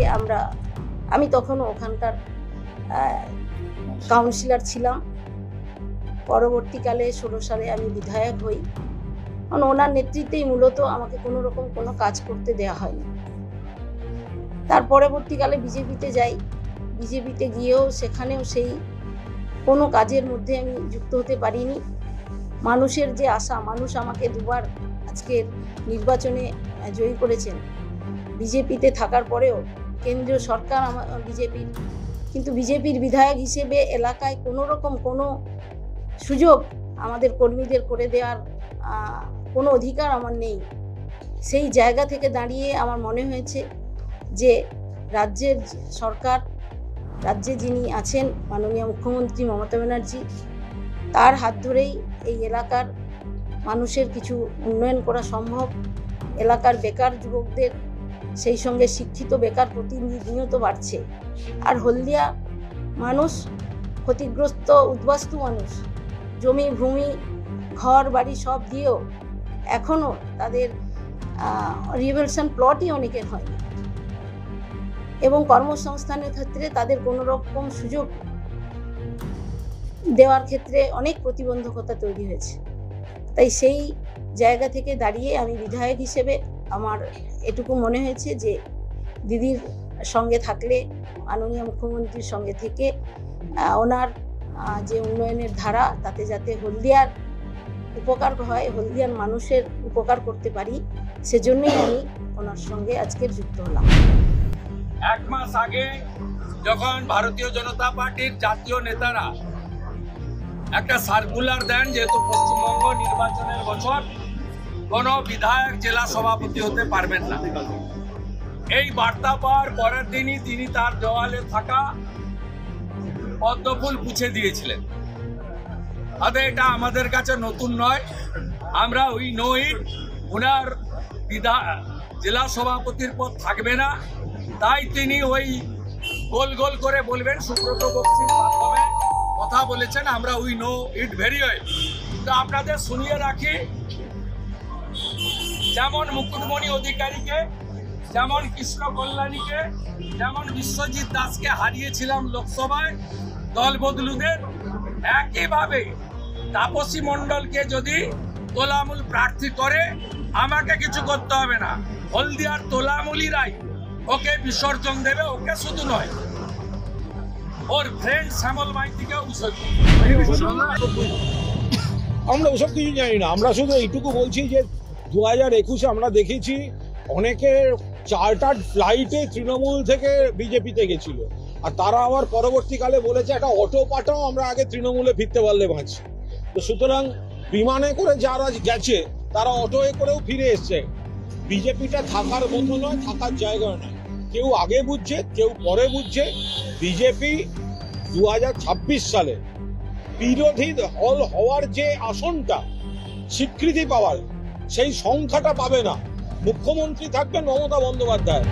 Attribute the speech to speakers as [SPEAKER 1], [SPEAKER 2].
[SPEAKER 1] থেকে আমি তখনও ওখানকার কাউন্সিলর ছিলাম। পরবর্তীকালে 16 সালে আমি বিধায়ক হই। কারণ ওনার নেতৃত্বেই মূলত আমাকে কোনো রকম কোনো কাজ করতে দেওয়া হয়নি। তার পরবর্তীকালে বিজেপিতে যাই। বিজেপিতে গিয়েও সেখানেও সেই কোনো কাজের মধ্যে আমি যুক্ত হতে পারিনি। মানুষের যে আশা, মানুষ আমাকে দুবার আজকের নির্বাচনে জয়ী করেছেন। বিজেপিতে থাকার পরেও কেন্দ্রীয় সরকার বিজেপির, কিন্তু বিজেপির বিধায়ক হিসেবে এলাকায় কোনো রকম কোনো সুযোগ আমাদের কর্মীদের করে দেওয়ার কোনো অধিকার আমার নেই। সেই জায়গা থেকে দাঁড়িয়ে আমার মনে হয়েছে যে রাজ্যের সরকার, রাজ্যে যিনি আছেন মাননীয় মুখ্যমন্ত্রী মমতা ব্যানার্জি, তার হাত ধরেই এই এলাকার মানুষের কিছু উন্নয়ন করা সম্ভব। এলাকার বেকার যুবকদের, সেই সঙ্গে শিক্ষিত বেকার প্রতিনিয়ত বাড়ছে। আর হলদিয়া মানুষ ক্ষতিগ্রস্ত, উদ্বাস্তু মানুষ, জমি ভূমি ঘর বাড়ি সব দিয়েও এখনও তাদের রিভ্যালুয়েশন প্লটই অনেকের হয়নি, এবং কর্মসংস্থানের ক্ষেত্রে তাদের কোনো রকম সুযোগ দেওয়ার ক্ষেত্রে অনেক প্রতিবন্ধকতা তৈরি হয়েছে। তাই সেই জায়গা থেকে দাঁড়িয়ে আমি বিধায়ক হিসেবে আমার এটুকু মনে হয়েছে যে দিদির সঙ্গে থাকলে, মাননীয় মুখ্যমন্ত্রীর সঙ্গে থেকে ওনার যে উন্নয়নের ধারা, তাতে যাতে হলদিয়ার উপকার হয়, হলদিয়ার মানুষের উপকার করতে পারি, সেজন্যই আমি ওনার সঙ্গে আজকে যুক্ত হলাম।
[SPEAKER 2] 1 মাস আগে যখন ভারতীয় জনতা পার্টির জাতীয় নেতারা একটা সার্কুলার দেন, যেহেতু পশ্চিমবঙ্গ নির্বাচনের বছর, কোনো বিধায়ক জেলা সভাপতি হতে পারবেন না, এই বার্তা পাওয়ার পরের দিনই তিনি তার দেওয়ালে থাকা পদ্মফুল মুছে দিয়েছিলেন। এটা আমাদের কাছে নতুন নয়, আমরা উই নো ইট। ওনার জেলা সভাপতির পদ থাকবে না, তাই তিনি ওই গোল গোল করে বলবেন, সুব্রত বক্সির মাধ্যমে কথা বলেছেন, আমরা we know it very well. তো আপনাদের শুনিয়ে রাখি, যেমন মুকুটমণি অধিকারীকে, যেমন কৃষ্ণ কল্যাণীকে, যেমন বিশ্বজিৎ দাসকে হারিয়েছিলাম লোকসভায় দল বদলুদের, একইভাবে তাপসী মণ্ডলকে যদি তোলামূল প্রার্থী করে আমাকে কিছু করতে হবে না, হলদিয়ার তোলামূলিরাই ওকে বিসর্জন দেবে। ওকে শুধু নয়, ওর ফ্রেন্ড শ্যামল মাইতিকেও বিসর্জন।
[SPEAKER 3] আমরা ওসব কিছু জানি না, আমরা শুধু এইটুকু বলছি যে 2021-এ আমরা দেখেছি অনেকের চার্টার্ড ফ্লাইটে তৃণমূল থেকে বিজেপিতে গেছিল, আর তারা আবার পরবর্তীকালে বলেছে একটা অটো পাঠাও, আমরা আগে তৃণমূলে ফিরতে পারলে বাঁচি। তো সুতরাং বিমানে করে যারা গেছে তারা অটোয়ে করেও ফিরে এসছে। বিজেপিটা থাকার মতো নয়, থাকার জায়গা নয়। কেউ আগে বুঝছে, কেউ পরে বুঝছে। বিজেপি 2026 সালে বিরোধী দল হওয়ার যে আসনটা, স্বীকৃতি পাওয়ার সেই সংখ্যাটা পাবে না। মুখ্যমন্ত্রী থাকবেন মমতা বন্দ্যোপাধ্যায়।